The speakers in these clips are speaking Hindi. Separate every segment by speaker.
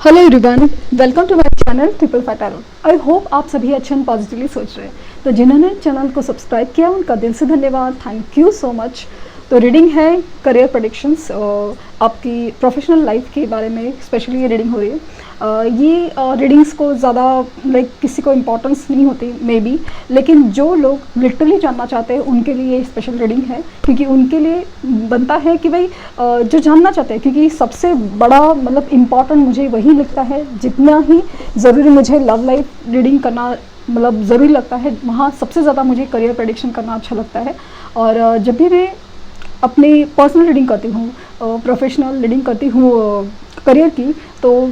Speaker 1: Hello everyone, welcome to my channel triple five tarot. I hope आप सभी अच्छे एंड पॉजिटिवली सोच रहे हैं। तो जिन्होंने चैनल को सब्सक्राइब किया उनका दिल से धन्यवाद, थैंक यू सो मच। तो रीडिंग है करियर प्रेडिक्शंस, आपकी प्रोफेशनल लाइफ के बारे में स्पेशली ये रीडिंग हो रही है। ये रीडिंग्स को ज़्यादा किसी को इम्पोर्टेंस नहीं होती मे बी, लेकिन जो लोग लिटरली जानना चाहते हैं उनके लिए ये स्पेशल रीडिंग है, क्योंकि उनके लिए बनता है कि भाई जो जानना चाहते हैं, क्योंकि सबसे बड़ा इम्पॉर्टेंट मुझे वही लगता है, जितना ही ज़रूरी मुझे लव लाइफ रीडिंग करना ज़रूरी लगता है, वहाँ सबसे ज़्यादा मुझे करियर प्रेडिक्शन करना अच्छा लगता है। और जब भी मैं अपनी पर्सनल रीडिंग करती हूँ, प्रोफेशनल रीडिंग करती हूँ करियर की, तो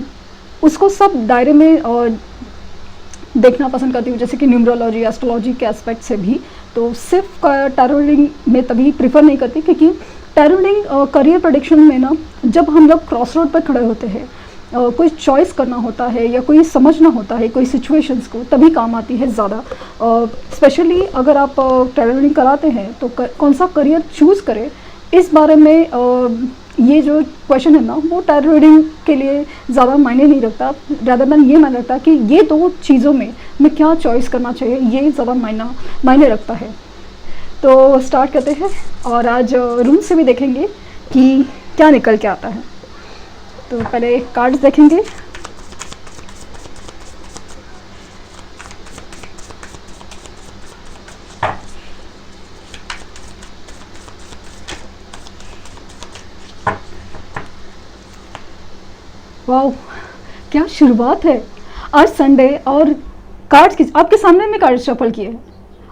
Speaker 1: उसको सब दायरे में देखना पसंद करती हूँ, जैसे कि न्यूमरोलॉजी, एस्ट्रोलॉजी के एस्पेक्ट से भी। तो सिर्फ टैरो रीडिंग में तभी प्रीफर नहीं करती, क्योंकि टैरो रीडिंग करियर प्रेडिक्शन में ना, जब हम लोग क्रॉस रोड पर खड़े होते हैं, कोई चॉइस करना होता है या कोई समझना होता है कोई सिचुएशंस को, तभी काम आती है ज़्यादा। स्पेशली अगर आप टैरो रीडिंग कराते हैं तो कौन सा करियर चूज़ करें, इस बारे में ये जो क्वेश्चन है ना, वो टैरो रीडिंग के लिए ज़्यादा मायने नहीं रखता। ज़्यादा देन ये मायने रखता है कि ये दो चीज़ों में मैं क्या चॉइस करना चाहिए, ये ज़्यादा मायने रखता है। तो स्टार्ट करते हैं, और आज रूम से भी देखेंगे कि क्या निकल के आता है। तो पहले कार्ड्स देखेंगे। वाह, क्या शुरुआत है। आज संडे और कार्ड्स की आपके सामने में कार्ड शफल किए हैं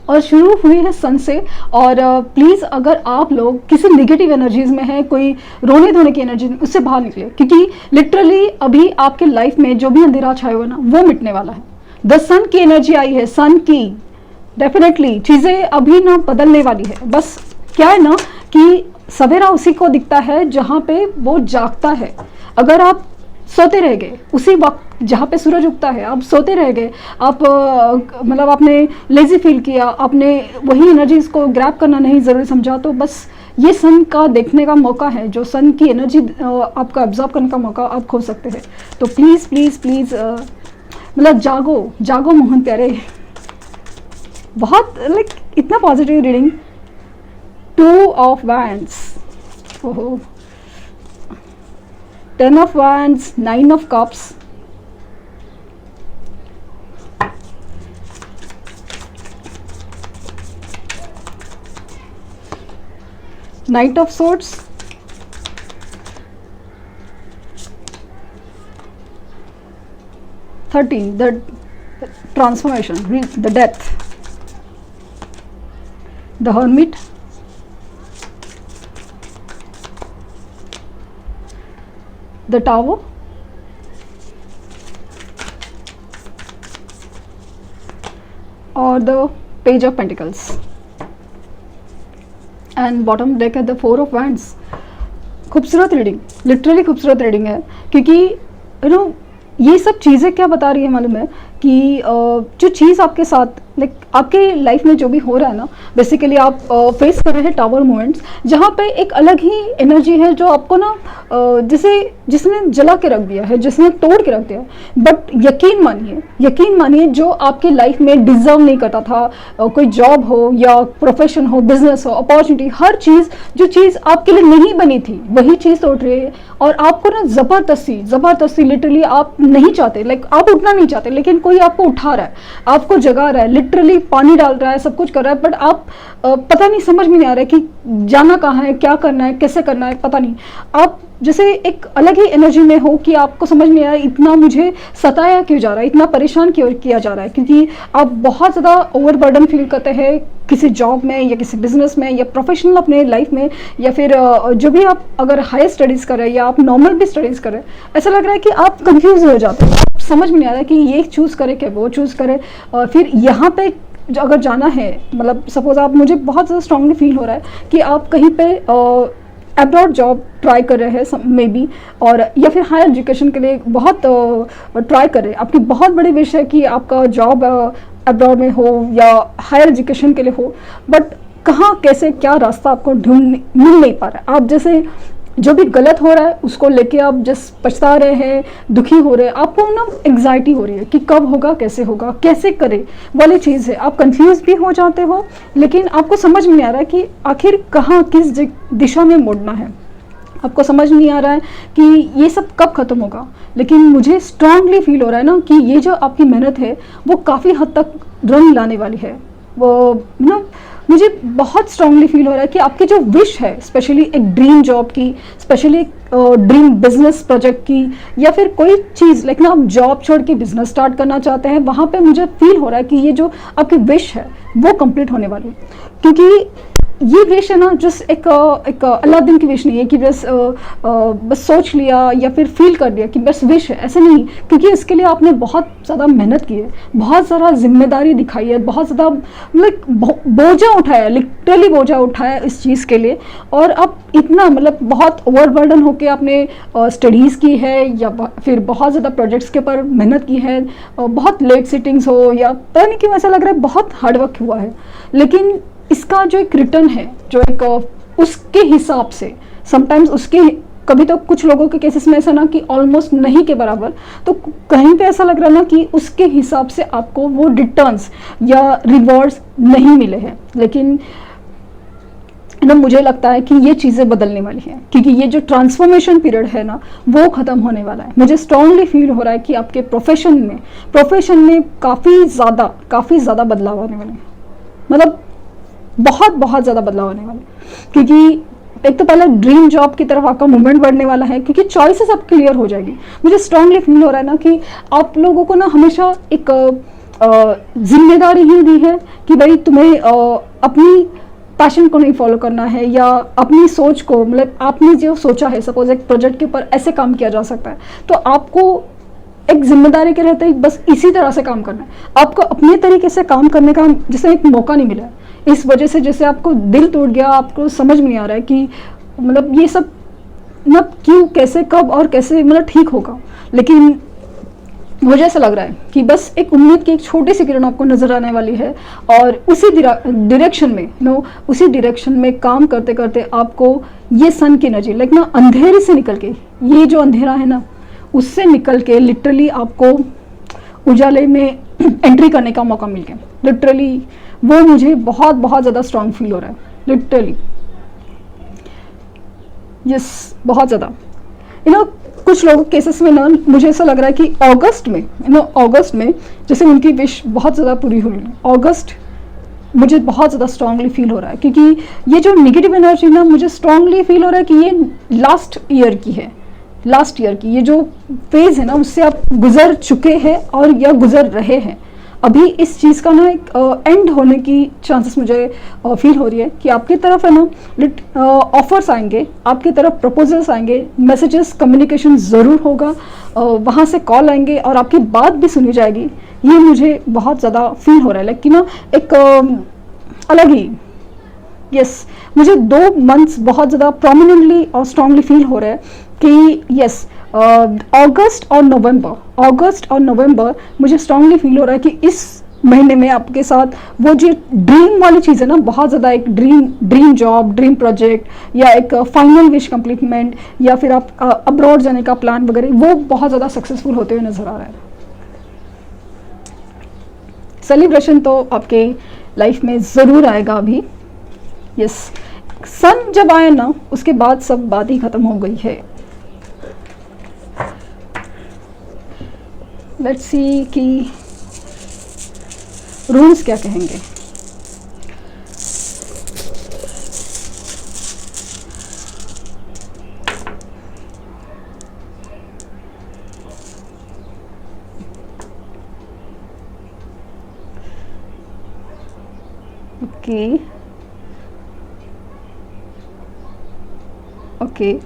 Speaker 1: और शुरू हुई है सन से। और प्लीज़ अगर आप लोग किसी नेगेटिव एनर्जीज में हैं, कोई रोने धोने की एनर्जी, उससे बाहर निकले, क्योंकि लिटरली अभी आपके लाइफ में जो भी अंधेरा छाया हुआ ना, वो मिटने वाला है। द सन की एनर्जी आई है, सन की। डेफिनेटली चीज़ें अभी ना बदलने वाली है। बस क्या है ना कि सवेरा उसी को दिखता है जहाँ पे वो जागता है। अगर आप सोते रह गए उसी वक्त जहाँ पे सूरज उगता है, आप सोते रह गए, आप आपने लेजी फील किया, आपने वही एनर्जीज को ग्रैब करना नहीं ज़रूरी समझा, तो बस ये सन का देखने का मौका है, जो सन की एनर्जी आपका एब्जॉर्ब करने का मौका आप खो सकते हैं। तो प्लीज़ प्लीज़ प्लीज़ जागो जागो मोहन प्यारे। बहुत इतना पॉजिटिव रीडिंग। 2 ऑफ वैंड्स, ओहो, 10 of wands, 9 of cups, Knight of swords, 13, the transformation, the death, the hermit, the tower, or the page of pentacles, and bottom deck है the 4 of wands। खूबसूरत रीडिंग, लिटरली खूबसूरत रीडिंग है, क्योंकि ये सब चीज़ें क्या बता रही है मालूम है कि जो चीज़ आपके साथ आपके लाइफ में जो भी हो रहा है ना, बेसिकली आप फेस कर रहे हैं टावर मोमेंट्स, जहाँ पे एक अलग ही एनर्जी है जो आपको ना जैसे जिसने जला के रख दिया है, जिसने तोड़ के रख दिया है। बट यकीन मानिए जो आपके लाइफ में डिजर्व नहीं करता था, कोई जॉब हो या प्रोफेशन हो, बिजनेस हो, अपॉर्चुनिटी, हर चीज़ जो चीज़ आपके लिए नहीं बनी थी वही चीज़ तोड़ रही है। और आपको ना ज़बरदस्ती लिटरली आप नहीं चाहते, आप उठना नहीं चाहते, लेकिन कोई आपको उठा रहा है, आपको जगा रहा है, लिटरली पानी डाल रहा है, सब कुछ कर रहा है, बट आप पता नहीं, समझ में नहीं आ रहा है कि जाना कहाँ है, क्या करना है, कैसे करना है, पता नहीं। आप जैसे एक अलग ही एनर्जी में हो कि आपको समझ नहीं आ रहा है इतना मुझे सताया क्यों जा रहा है, इतना परेशान क्यों किया जा रहा है, क्योंकि आप बहुत ज़्यादा ओवरबर्डन फील करते हैं किसी जॉब में या किसी बिजनेस में या प्रोफेशनल अपने लाइफ में, या फिर जो भी आप अगर हायर स्टडीज़ कर रहे हैं या आप नॉर्मल भी स्टडीज़ कर रहे हैं, ऐसा लग रहा है कि आप कंफ्यूज हो जाते हैं, समझ में नहीं आ रहा है कि ये चूज़ करें कि वो चूज़ करें। फिर यहाँ पे अगर जाना है, सपोज आप, मुझे बहुत ज़्यादा स्ट्रांगली फील हो रहा है कि आप कहीं पे अब्रॉड जॉब ट्राई कर रहे हैं मे बी, और या फिर हायर एजुकेशन के लिए बहुत ट्राई कर रहे हैं, आपकी बहुत बड़ी विश है कि आपका जॉब अब्रॉड में हो या हायर एजुकेशन के लिए हो, बट कहाँ कैसे क्या रास्ता आपको मिल नहीं पा रहा है। आप जैसे जो भी गलत हो रहा है उसको लेके आप जस्ट पछता रहे हैं, दुखी हो रहे हैं, आपको ना एंग्जाइटी हो रही है कि कब होगा, कैसे करें वाली चीज़ है। आप कंफ्यूज भी हो जाते हो, लेकिन आपको समझ में नहीं आ रहा है कि आखिर कहाँ किस दिशा में मुड़ना है। आपको समझ नहीं आ रहा है कि ये सब कब ख़त्म होगा। लेकिन मुझे स्ट्रांगली फील हो रहा है ना कि ये जो आपकी मेहनत है वो काफ़ी हद तक रंग लाने वाली है। वो ना मुझे बहुत स्ट्रांगली फील हो रहा है कि आपकी जो विश है, स्पेशली एक ड्रीम जॉब की, स्पेशली ड्रीम बिजनेस प्रोजेक्ट की, या फिर कोई चीज़ लाइक ना आप जॉब छोड़ के बिजनेस स्टार्ट करना चाहते हैं, वहाँ पे मुझे फील हो रहा है कि ये जो आपकी विश है वो कंप्लीट होने वाली है। क्योंकि ये विश है ना जस्ट एक अल्लाह की विश नहीं है कि बस सोच लिया या फिर फील कर लिया कि बस विश है, ऐसा नहीं। क्योंकि इसके लिए आपने बहुत ज़्यादा मेहनत की है, बहुत ज़्यादा जिम्मेदारी दिखाई है, बहुत ज़्यादा मतलब बोझा उठाया, लिटरली बोझा उठाया इस चीज़ के लिए। और अब इतना मतलब बहुत ओवरबर्डन होके आपने स्टडीज़ की है या फिर बहुत ज़्यादा प्रोजेक्ट्स के ऊपर मेहनत की है, बहुत लेट सिटिंग्स हो या पता नहीं क्यों ऐसा लग रहा है बहुत हार्डवर्क हुआ है। लेकिन इसका जो एक रिटर्न है, जो एक उसके हिसाब से समटाइम्स उसके कभी तो कुछ लोगों के केसेस में ऐसा ना कि ऑलमोस्ट नहीं के बराबर, तो कहीं पे ऐसा लग रहा ना कि उसके हिसाब से आपको वो रिटर्न्स या रिवॉर्ड्स नहीं मिले हैं। लेकिन ना मुझे लगता है कि ये चीज़ें बदलने वाली हैं, क्योंकि ये जो ट्रांसफॉर्मेशन पीरियड है ना वो ख़त्म होने वाला है। मुझे स्ट्रांगली फील हो रहा है कि आपके प्रोफेशन में काफ़ी ज़्यादा बदलाव आने वाले हैं। मतलब बहुत ज़्यादा बदलाव होने वाला है। क्योंकि एक तो पहले ड्रीम जॉब की तरफ आपका मूवमेंट बढ़ने वाला है, क्योंकि चॉइसेस अब क्लियर हो जाएगी। मुझे स्ट्रांगली फील हो रहा है ना कि आप लोगों को ना हमेशा एक जिम्मेदारी ही दी है कि भाई तुम्हें अपनी पैशन को नहीं फॉलो करना है, या अपनी सोच को, मतलब आपने जो सोचा है, सपोज एक प्रोजेक्ट के ऊपर ऐसे काम किया जा सकता है, तो आपको एक जिम्मेदारी के रहते ही बस इसी तरह से काम करना है। आपको अपने तरीके से काम करने का जैसे एक मौका नहीं मिला है, इस वजह से जैसे आपको दिल टूट गया, आपको समझ में नहीं आ रहा है कि मतलब ये सब मतलब क्यों, कैसे, कब और कैसे मतलब ठीक होगा। लेकिन मुझे ऐसा लग रहा है कि बस एक उम्मीद की एक छोटी सी किरण आपको नजर आने वाली है, और उसी डायरेक्शन में उसी डायरेक्शन में काम करते करते आपको ये सन की एनर्जी लाइक ना अंधेरे से निकल के, ये जो अंधेरा है ना उससे निकल के लिटरली आपको उजाले में एंट्री करने का मौका मिल गया। लिटरली वो मुझे बहुत ज़्यादा स्ट्रांग फील हो रहा है, लिटरली यस, बहुत ज़्यादा। कुछ लोगों केसेस में ना मुझे ऐसा लग रहा है कि अगस्त में जैसे उनकी विश बहुत ज़्यादा पूरी हुई है। अगस्त मुझे बहुत ज़्यादा स्ट्रांगली फील हो रहा है, क्योंकि ये जो निगेटिव एनर्जी ना मुझे स्ट्रांगली फील हो रहा है कि ये लास्ट ईयर की ये जो फेज है ना उससे आप गुजर चुके हैं और या गुजर रहे हैं। अभी इस चीज़ का ना एक एंड होने की चांसेस मुझे फील हो रही है कि आपकी तरफ है ना ऑफर्स आएंगे, आपकी तरफ प्रपोजल्स आएंगे, मैसेजेस, कम्युनिकेशन ज़रूर होगा, वहाँ से कॉल आएंगे और आपकी बात भी सुनी जाएगी। ये मुझे बहुत ज़्यादा फील हो रहा है, लेकिन ना एक अलग ही यस मुझे 2 मंथ्स बहुत ज़्यादा प्रोमिनेंटली और स्ट्रांगली फील हो रहा है कि यस अगस्त और नवंबर मुझे स्ट्रांगली फील हो रहा है कि इस महीने में आपके साथ वो जो ड्रीम वाली चीज़ है ना, बहुत ज़्यादा एक ड्रीम जॉब, ड्रीम प्रोजेक्ट या एक फाइनल विश कंप्लीटमेंट या फिर आप अब्रॉड जाने का प्लान वगैरह, वो बहुत ज़्यादा सक्सेसफुल होते हुए नजर आ रहा है। सेलिब्रेशन तो आपके लाइफ में ज़रूर आएगा अभी। यस, सन जब आए ना उसके बाद सब बात ही ख़त्म हो गई है। लेट्स सी कि रूल्स क्या कहेंगे। ओके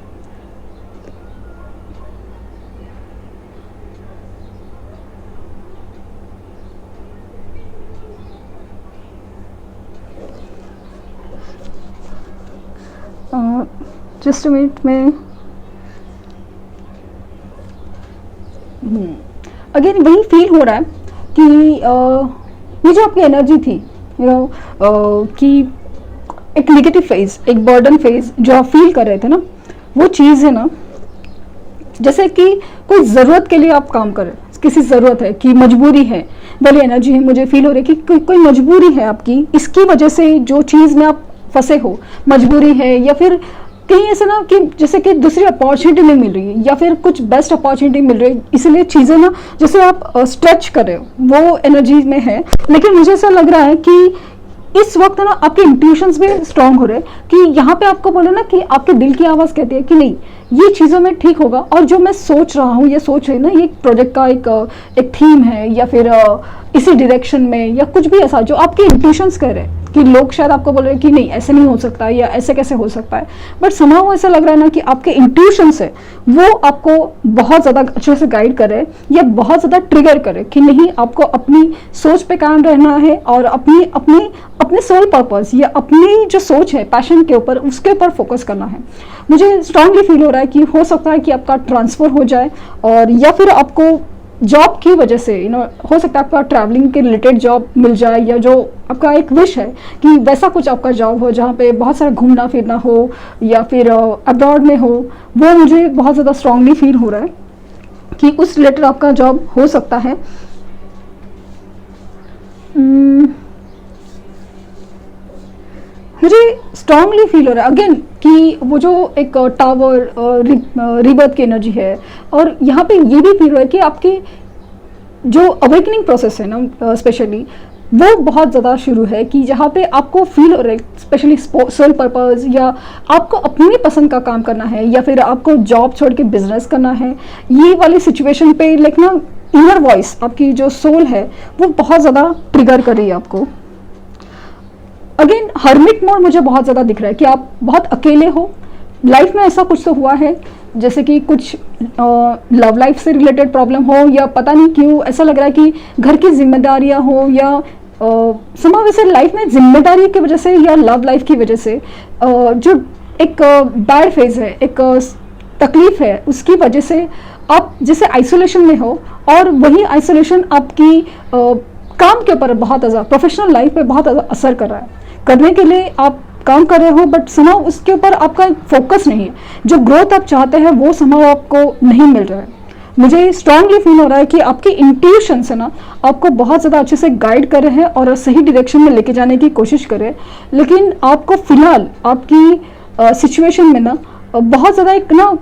Speaker 1: जस्ट मिनट में अगेन वही फील हो रहा है कि ये जो आपकी एनर्जी थी कि एक नेगेटिव फेज, एक बर्डन फेज जो आप फील कर रहे थे ना, वो चीज़ है ना, जैसे कि कोई ज़रूरत के लिए आप काम करें, किसी ज़रूरत है कि मजबूरी है, भले एनर्जी है, मुझे फील हो रही है कि कोई मजबूरी है आपकी, इसकी वजह से जो चीज़ में आप फंसे हो, मजबूरी है, या फिर कहीं ऐसा ना कि जैसे कि दूसरी अपॉर्चुनिटी नहीं मिल रही है या फिर कुछ बेस्ट अपॉर्चुनिटी मिल रही है, इसलिए चीज़ें ना जैसे आप स्ट्रेच कर रहे हो, वो एनर्जी में है। लेकिन मुझे ऐसा लग रहा है कि इस वक्त ना आपके इंट्यूशंस भी स्ट्रांग हो रहे हैं कि यहाँ पे आपको बोले ना कि आपके दिल की आवाज़ कहती है कि नहीं, ये चीज़ों में ठीक होगा, और जो मैं सोच रहा हूँ, ये सोच रही ना, ये प्रोजेक्ट का एक थीम है, या फिर इसी डायरेक्शन में, या कुछ भी ऐसा जो आपके इंट्यूशंस कह रहे हैं कि लोग शायद आपको बोल रहे हैं कि नहीं ऐसे नहीं हो सकता या ऐसे कैसे हो सकता है, बट समाव ऐसा लग रहा है ना कि आपके इंट्यूशंस है वो आपको बहुत ज़्यादा अच्छे से गाइड करे या बहुत ज़्यादा ट्रिगर करे कि नहीं, आपको अपनी सोच पे कायम रहना है और अपनी अपनी अपने सोल पर्पस या अपनी जो सोच है पैशन के ऊपर, उसके ऊपर फोकस करना है। मुझे स्ट्रांगली फील हो रहा है कि हो सकता है कि आपका ट्रांसफ़र हो जाए, और या फिर आपको जॉब की वजह से हो सकता है आपका ट्रैवलिंग के रिलेटेड जॉब मिल जाए, या जो आपका एक विश है कि वैसा कुछ आपका जॉब हो जहाँ पे बहुत सारा घूमना फिरना हो या फिर अब्रॉड में हो, वो मुझे बहुत ज़्यादा स्ट्रांगली फील हो रहा है कि उस रिलेटेड आपका जॉब हो सकता है। मुझे स्ट्रांगली फील हो रहा है अगेन कि वो जो एक टावर रिबर्थ की एनर्जी है, और यहाँ पे ये भी फील हो रहा है कि आपकी जो अवेकनिंग प्रोसेस है ना स्पेशली, वो बहुत ज़्यादा शुरू है कि जहाँ पे आपको फील हो रहा है स्पेशली सोल पर्पस, या आपको अपनी पसंद का काम करना है, या फिर आपको जॉब छोड़ के बिजनेस करना है, ये वाली सिचुएशन पे लाइक ना इनर वॉइस आपकी जो सोल है वो बहुत ज़्यादा ट्रिगर कर रही है आपको। अगेन हर्मिट मोड मुझे बहुत ज़्यादा दिख रहा है कि आप बहुत अकेले हो लाइफ में। ऐसा कुछ तो हुआ है जैसे कि कुछ लव लाइफ से रिलेटेड प्रॉब्लम हो, या पता नहीं क्यों ऐसा लग रहा है कि घर की जिम्मेदारियां हो, या समाव वैसे लाइफ में जिम्मेदारी की वजह से या लव लाइफ की वजह से जो एक बैड फेज है, एक तकलीफ है, उसकी वजह से आप जैसे आइसोलेशन में हो, और वही आइसोलेशन आपकी काम के ऊपर बहुत ज़्यादा प्रोफेशनल लाइफ पे बहुत ज़्यादा असर कर रहा है। करने के लिए आप काम कर रहे हो, बट समाव उसके ऊपर आपका फोकस नहीं है, जो ग्रोथ आप चाहते हैं वो समाव आपको नहीं मिल रहा है। मुझे स्ट्रांगली फील हो रहा है कि आपकी इंट्यूशन से ना आपको बहुत ज़्यादा अच्छे से गाइड कर रहे हैं और सही डायरेक्शन में लेके जाने की कोशिश कर रहे हैं, लेकिन आपको फिलहाल आपकी सिचुएशन में ना बहुत ज़्यादा एक ना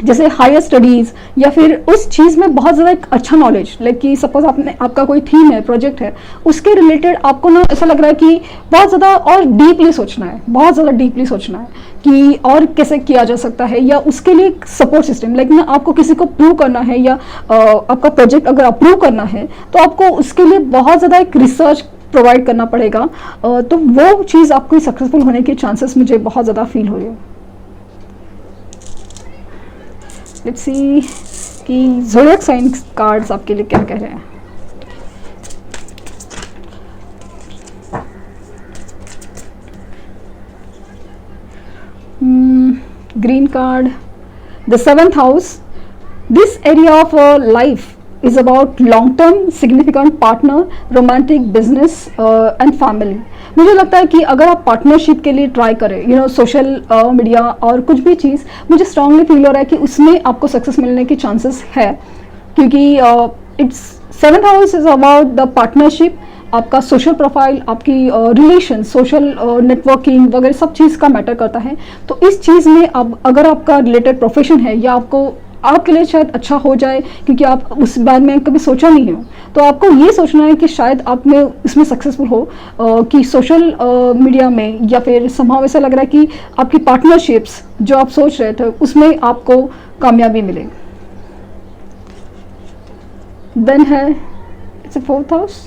Speaker 1: जैसे हायर स्टडीज़ या फिर उस चीज़ में बहुत ज़्यादा एक अच्छा नॉलेज, लाइक कि सपोज आपका कोई थीम है, प्रोजेक्ट है, उसके रिलेटेड आपको ना ऐसा लग रहा है कि बहुत ज़्यादा और डीपली सोचना है, बहुत ज़्यादा डीपली सोचना है कि और कैसे किया जा सकता है, या उसके लिए सपोर्ट सिस्टम, लाइक ना आपको किसी को प्रूव करना है, या आपका प्रोजेक्ट अगर अप्रूव करना है तो आपको उसके लिए बहुत ज़्यादा एक रिसर्च प्रोवाइड करना पड़ेगा, तो वो चीज़ आपको सक्सेसफुल होने के चांसेस मुझे बहुत ज़्यादा फील हो रही है। लेट्स सी कि ज़ोडिएक साइन कार्ड्स आपके लिए क्या कह रहे हैं। Green card, the 7th house. This area of life is about long term significant partner, romantic business and family। मुझे लगता है कि अगर आप पार्टनरशिप के लिए ट्राई करें सोशल मीडिया और कुछ भी चीज़, मुझे स्ट्रांगली फील हो रहा है कि उसमें आपको सक्सेस मिलने के चांसेस है, क्योंकि it's 7th house is about the partnership, आपका सोशल प्रोफाइल, आपकी रिलेशन, सोशल नेटवर्किंग वगैरह सब चीज़ का मैटर करता है। तो इस चीज़ में अब अगर आपका रिलेटेड प्रोफेशन है, या आपके लिए शायद अच्छा हो जाए क्योंकि आप उस बारे में कभी सोचा नहीं हो, तो आपको ये सोचना है कि शायद आप में इसमें सक्सेसफुल हो कि सोशल मीडिया में, या फिर समहाउ ऐसा लग रहा है कि आपकी पार्टनरशिप्स जो आप सोच रहे थे उसमें आपको कामयाबी मिले। देन है it's a 4th house.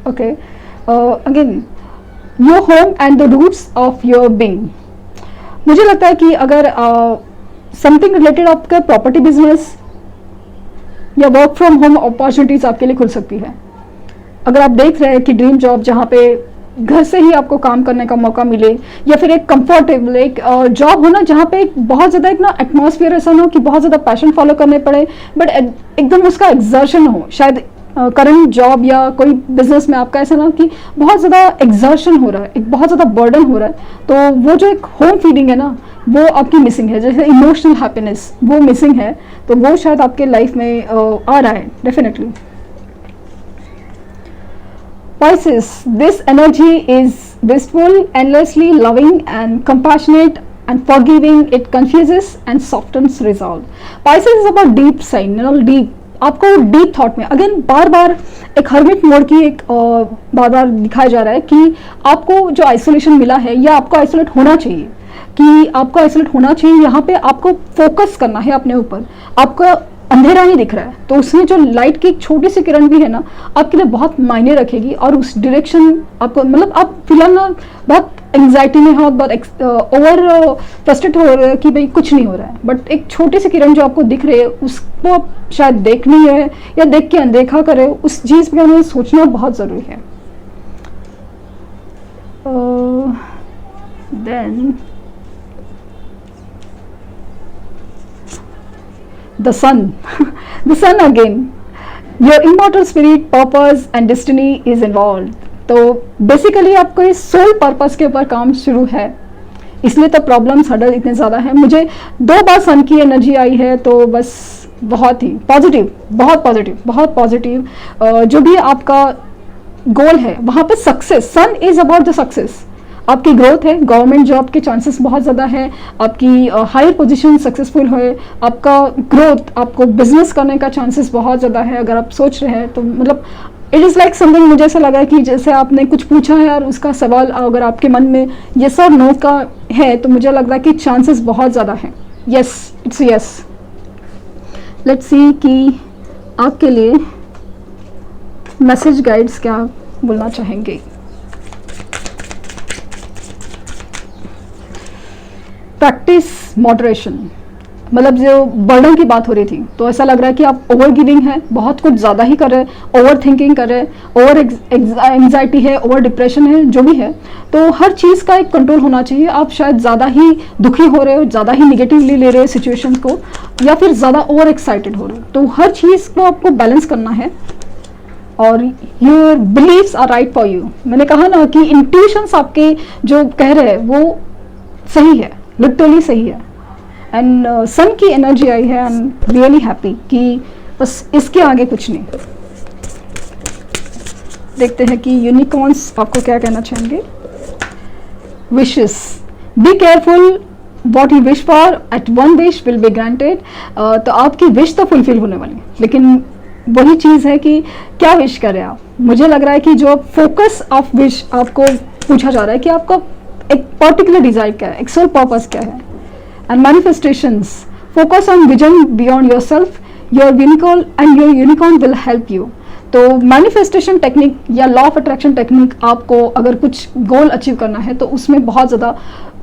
Speaker 1: Okay, again your home and the roots of your being. मुझे लगता है कि अगर समथिंग रिलेटेड आपका प्रॉपर्टी बिजनेस या वर्क फ्रॉम होम अपॉर्चुनिटीज आपके लिए खुल सकती है। अगर आप देख रहे हैं कि ड्रीम जॉब जहाँ पे घर से ही आपको काम करने का मौका मिले, या फिर एक कंफर्टेबल एक जॉब हो ना जहाँ पे एक बहुत ज़्यादा एक ना एटमॉस्फेयर ऐसा ना हो कि बहुत ज़्यादा पैशन फॉलो करने पड़े, बट एकदम उसका एक्सर्शन हो, शायद करंट जॉब या कोई बिजनेस में आपका ऐसा ना कि बहुत ज़्यादा एग्जर्शन हो रहा है, एक बहुत ज़्यादा बर्डन हो रहा है, तो वो जो एक होम फीलिंग है ना वो आपकी मिसिंग है, जैसे इमोशनल हैप्पीनेस वो मिसिंग है, तो वो शायद आपके लाइफ में आ रहा है definitely. Pisces, this energy is wistful, endlessly loving and compassionate and forgiving. It confuses and softens resolve. Pisces is about deep sign, you know, deep. आपको डीप थॉट में अगेन बार बार एक हर्मिट मोड की एक बार बार दिखाया जा रहा है कि आपको जो आइसोलेशन मिला है या आपको आइसोलेट होना चाहिए, कि आपको आइसोलेट होना चाहिए, यहाँ पे आपको फोकस करना है अपने ऊपर। आपका अंधेरा नहीं दिख रहा है, तो उसमें जो लाइट की एक छोटी सी किरण भी है ना आपके लिए बहुत मायने रखेगी, और उस डायरेक्शन आपको मतलब आप फिलहाल ना बहुत एंग्जाइटी में हो, बहुत ओवर फ्रस्ट्रेट हो रहे हो कि भाई कुछ नहीं हो रहा है, बट एक छोटी सी किरण जो आपको दिख रही है उसको आप शायद देखनी है या देख के अनदेखा करे, उस चीज़ पे हमें सोचना बहुत ज़रूरी है। Then the sun the sun again, your immortal spirit, purpose and destiny is involved। तो बेसिकली आपको इस सोल पर्पस के ऊपर काम शुरू है, इसलिए तो प्रॉब्लम्स हर्डल इतने ज़्यादा है। मुझे 2 बार सन की एनर्जी आई है, तो बस बहुत ही पॉजिटिव, बहुत पॉजिटिव, बहुत पॉजिटिव। जो भी आपका गोल है वहाँ पे success, sun is about the success, आपकी ग्रोथ है, गवर्नमेंट जॉब के चांसेस बहुत ज़्यादा है, आपकी हायर पोजीशन सक्सेसफुल हो, आपका ग्रोथ, आपको बिजनेस करने का चांसेस बहुत ज़्यादा है। अगर आप सोच रहे हैं तो मतलब इट इज़ लाइक समथिंग, मुझे ऐसा लगा कि जैसे आपने कुछ पूछा है और उसका सवाल अगर आपके मन में यस और नो का है, तो मुझे लग रहा है कि चांसेस बहुत ज़्यादा हैं। Yes, it's yes. Let's see कि आपके लिए मैसेज गाइड्स क्या बोलना चाहेंगे। प्रैक्टिस मॉडरेशन, मतलब जो बर्डन की बात हो रही थी, तो ऐसा लग रहा है कि आप ओवर गिविंग है, बहुत कुछ ज़्यादा ही कर रहे हैं, ओवर थिंकिंग कर रहे हैं, ओवर एंग्जाइटी है, ओवर डिप्रेशन है, जो भी है, तो हर चीज़ का एक कंट्रोल होना चाहिए। आप शायद ज़्यादा ही दुखी हो रहे हो, ज़्यादा ही निगेटिवली ले रहे हो सिचुएशन को, या फिर ज़्यादा ओवर एक्साइटेड हो रहे हो, तो हर चीज़ को आपको बैलेंस करना है। और your believes are right for you, मैंने कहा ना कि इंट्यूशंस आपके जो कह रहे हैं वो सही है, लिटरली सही है। एंड सन की एनर्जी आई है, आई एम रियली हैप्पी कि बस इसके आगे कुछ नहीं। देखते हैं कि यूनिकॉर्न्स आपको क्या कहना चाहेंगे। Wishes, be careful what you wish for, at one wish will be granted. तो आपकी विश तो फुलफिल होने वाली, लेकिन वही चीज़ है कि क्या विश करें आप। मुझे लग रहा है कि जो फोकस ऑफ विश आपको पूछा जा रहा है कि आपका एक पर्टिकुलर डिजायर क्या है, एक सोल पर्पस क्या है। And manifestations, focus on vision beyond your self, your unicorn and your unicorn will help you. तो मैनिफेस्टेशन टेक्निक या लॉ ऑफ अट्रैक्शन टेक्निक आपको अगर कुछ गोल अचीव करना है तो उसमें बहुत ज़्यादा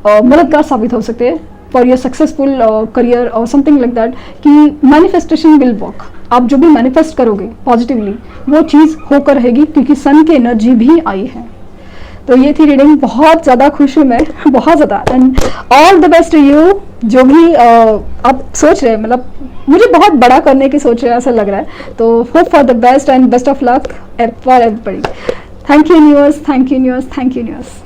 Speaker 1: मददगार साबित हो सकते हैं फॉर योर सक्सेसफुल करियर और समथिंग लाइक दैट, कि मैनिफेस्टेशन विल वर्क। आप जो भी मैनिफेस्ट करोगे पॉजिटिवली वो चीज़ होकर रहेगी, क्योंकि सन की एनर्जी भी आई है। तो ये थी रीडिंग, बहुत ज़्यादा खुश हूँ मैं, बहुत ज़्यादा। And all the best to you, जो भी आप सोच रहे हैं, मतलब मुझे बहुत बड़ा करने की सोच रहे हैं ऐसा लग रहा है, तो hope for the best and best of luck for everybody. Thank you universe, thank you universe, thank you universe.